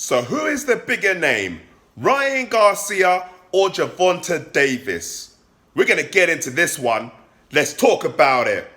So who is the bigger name, Ryan Garcia or Gervonta Davis? We're going to get into this one. Let's talk about it.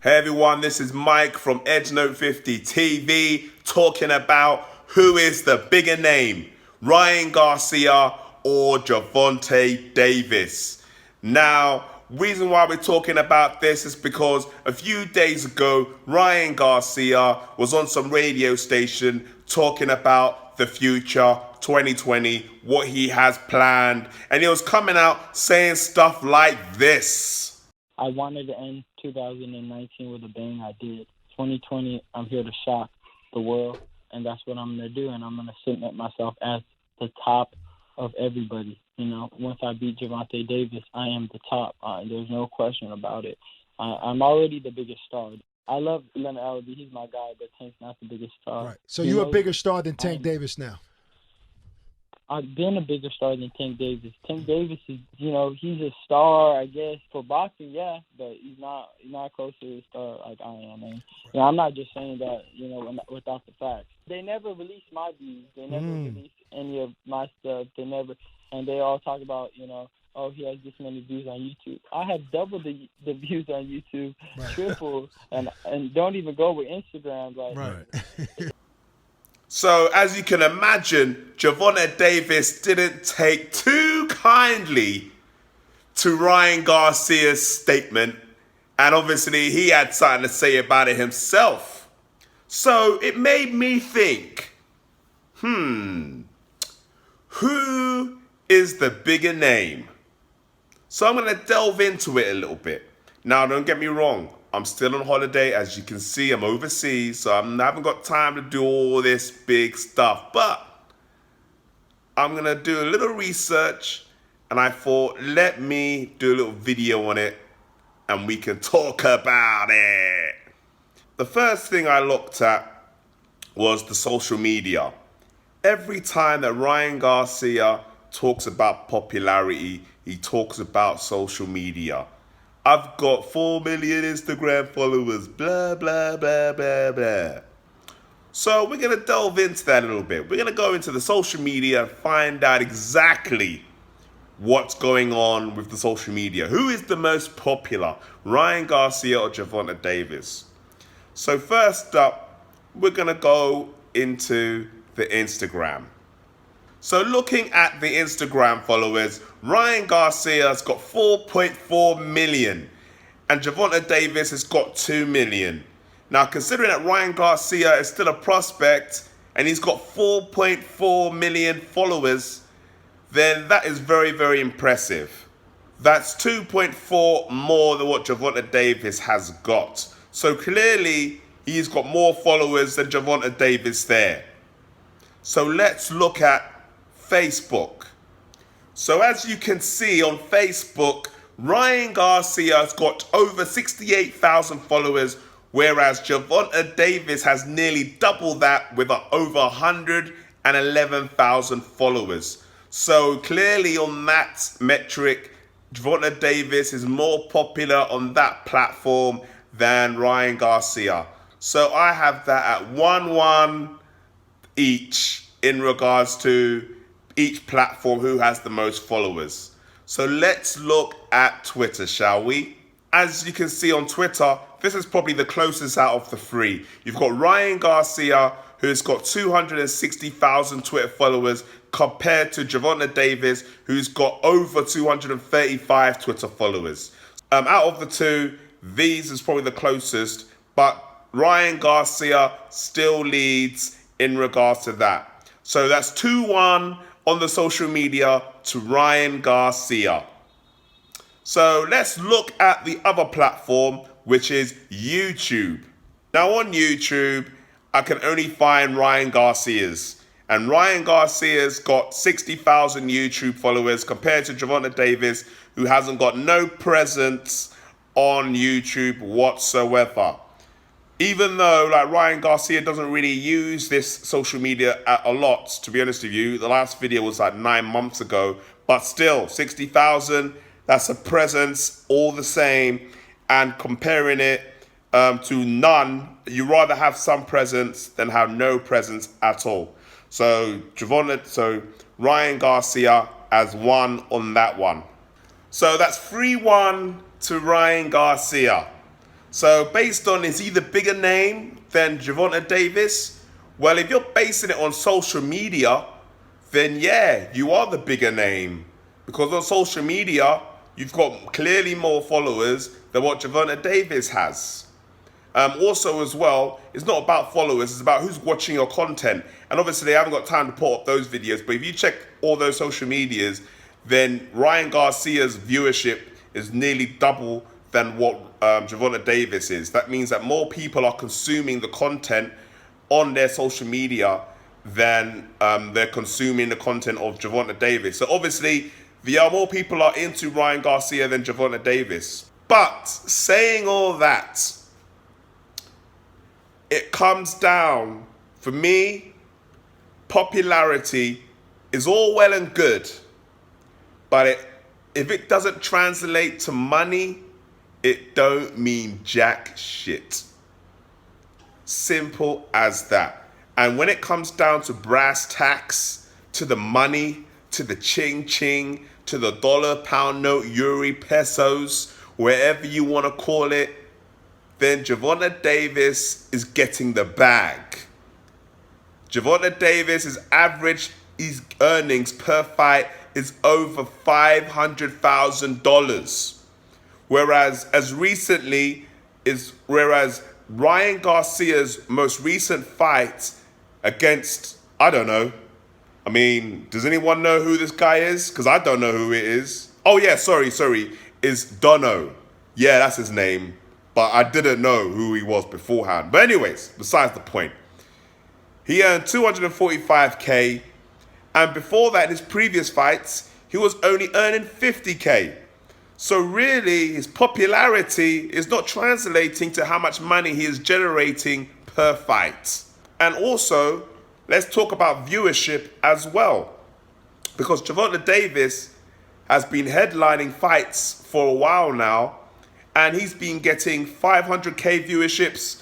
Hey everyone, this is Mike from EdgeNote 50 TV talking about who is the bigger name, Ryan Garcia or Gervonta Davis. Now, reason why we're talking about this is because a few days ago, Ryan Garcia was on some radio station talking about the future, 2020, what he has planned, and he was coming out saying stuff like this. I wanted to end 2019 with a bang. I did. 2020, I'm here to shock the world, and that's what I'm going to do, and I'm going to cement myself as the top of everybody. You know, once I beat Gervonta Davis, I am the top. There's no question about it. I'm already the biggest star. I love Leonard Ellerbe. He's my guy, but Tank's not the biggest star. Right. So you're a bigger star than Tank Davis now? I've been a bigger star than Tank Davis. Tank Davis is, he's a star, I guess, for boxing, yeah, but he's not close to a star like I am. And I'm not just saying that, without the facts. They never released my views. They never released any of my stuff. And they all talk about, oh, he has this many views on YouTube. I have double the views on YouTube, right. Triple, and don't even go with Instagram. Right. So, as you can imagine, Gervonta Davis didn't take too kindly to Ryan Garcia's statement, and obviously he had something to say about it himself. So, it made me think, who is the bigger name? So, I'm going to delve into it a little bit. Now, don't get me wrong. I'm still on holiday. As you can see, I'm overseas, so I haven't got time to do all this big stuff. But I'm going to do a little research, and I thought, let me do a little video on it, and we can talk about it. The first thing I looked at was the social media. Every time that Ryan Garcia talks about popularity, he talks about social media. I've got 4 million Instagram followers, blah, blah, blah, blah, blah. So we're going to delve into that a little bit. We're going to go into the social media and find out exactly what's going on with the social media. Who is the most popular, Ryan Garcia or Gervonta Davis? So first up, we're going to go into the Instagram. So looking at the Instagram followers, Ryan Garcia's got 4.4 million and Gervonta Davis has got 2 million. Now, considering that Ryan Garcia is still a prospect and he's got 4.4 million followers, then that is very, very impressive. That's 2.4 more than what Gervonta Davis has got. So clearly, he's got more followers than Gervonta Davis there. So let's look at Facebook. So as you can see on Facebook, Ryan Garcia's got over 68,000 followers, whereas Gervonta Davis has nearly double that with over 111,000 followers. So clearly on that metric, Gervonta Davis is more popular on that platform than Ryan Garcia. So I have that at 1-1 each in regards to each platform who has the most followers. So let's look at Twitter, shall we? As you can see on Twitter, this is probably the closest out of the three. You've got Ryan Garcia, who's got 260,000 Twitter followers, compared to Gervonta Davis, who's got over 235 Twitter followers. Out of the two, these is probably the closest, but Ryan Garcia still leads in regards to that. So that's 2-1 on the social media to Ryan Garcia. So let's look at the other platform, which is YouTube. Now on YouTube, I can only find Ryan Garcia's. And Ryan Garcia's got 60,000 YouTube followers compared to Gervonta Davis, who hasn't got no presence on YouTube whatsoever. Even though Ryan Garcia doesn't really use this social media a lot, to be honest with you. The last video was 9 months ago, but still 60,000, that's a presence all the same. and comparing it to none. You rather have some presence than have no presence at all. So Ryan Garcia has won on that one. So that's 3-1 to Ryan Garcia. So based on, is he the bigger name than Gervonta Davis? Well, if you're basing it on social media, then yeah, you are the bigger name. Because on social media, you've got clearly more followers than what Gervonta Davis has. Also as well, it's not about followers, it's about who's watching your content. And obviously I haven't got time to put up those videos, but if you check all those social medias, then Ryan Garcia's viewership is nearly double than what Gervonta Davis is. That means that more people are consuming the content on their social media than they're consuming the content of Gervonta Davis. So obviously, more people are into Ryan Garcia than Gervonta Davis. But saying all that, it comes down, for me, popularity is all well and good, but if it doesn't translate to money, it don't mean jack shit. Simple as that. And when it comes down to brass tacks, to the money, to the ching ching, to the dollar, pound note, euro, pesos, wherever you want to call it, then Gervonta Davis is getting the bag. Gervonta Davis' his earnings per fight is over $500,000. Whereas Ryan Garcia's most recent fight against, I don't know. I mean, does anyone know who this guy is? Because I don't know who it is. Oh yeah, sorry. Is Dono. Yeah, that's his name. But I didn't know who he was beforehand. But anyways, besides the point. He earned $245K. And before that, in his previous fights, he was only earning $50K. So really, his popularity is not translating to how much money he is generating per fight. And also, let's talk about viewership as well. Because Gervonta Davis has been headlining fights for a while now, and he's been getting 500K viewerships.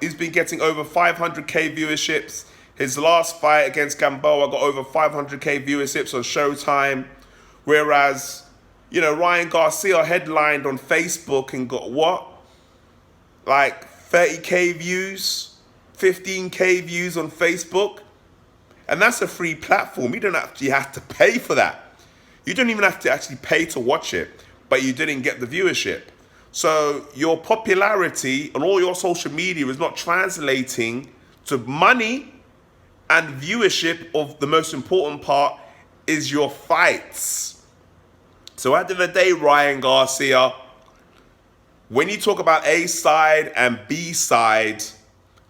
He's been getting over 500K viewerships. His last fight against Gamboa got over 500K viewerships on Showtime. Whereas, Ryan Garcia headlined on Facebook and got what? Like 30K views, 15K views on Facebook. And that's a free platform. You don't actually have to pay for that. You don't even have to actually pay to watch it, but you didn't get the viewership. So your popularity on all your social media is not translating to money and viewership. Of the most important part is your fights. So at the end of the day, Ryan Garcia, when you talk about A side and B side,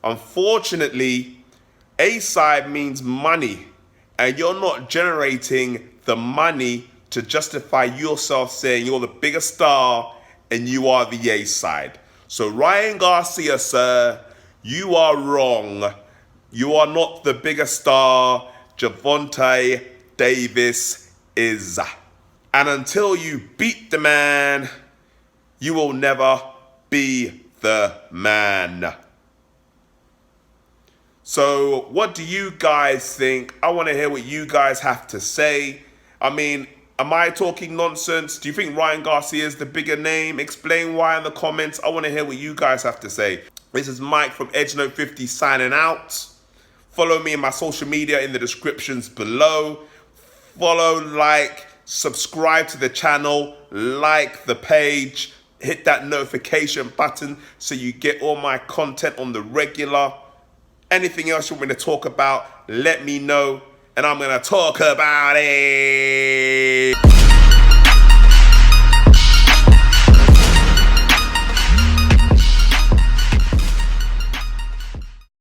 unfortunately, A side means money, and you're not generating the money to justify yourself saying you're the bigger star and you are the A side. So Ryan Garcia, sir, you are wrong. You are not the bigger star. Gervonta Davis is. And until you beat the man, you will never be the man. So what do you guys think? I want to hear what you guys have to say. I mean, am I talking nonsense? Do you think Ryan Garcia is the bigger name? Explain why in the comments. I want to hear what you guys have to say. This is Mike from EdgeNote50 signing out. Follow me in my social media in the descriptions below. Follow, like, subscribe to the channel, like the page, hit that notification button so you get all my content on the regular. Anything else you want me to talk about, let me know, and I'm going to talk about it.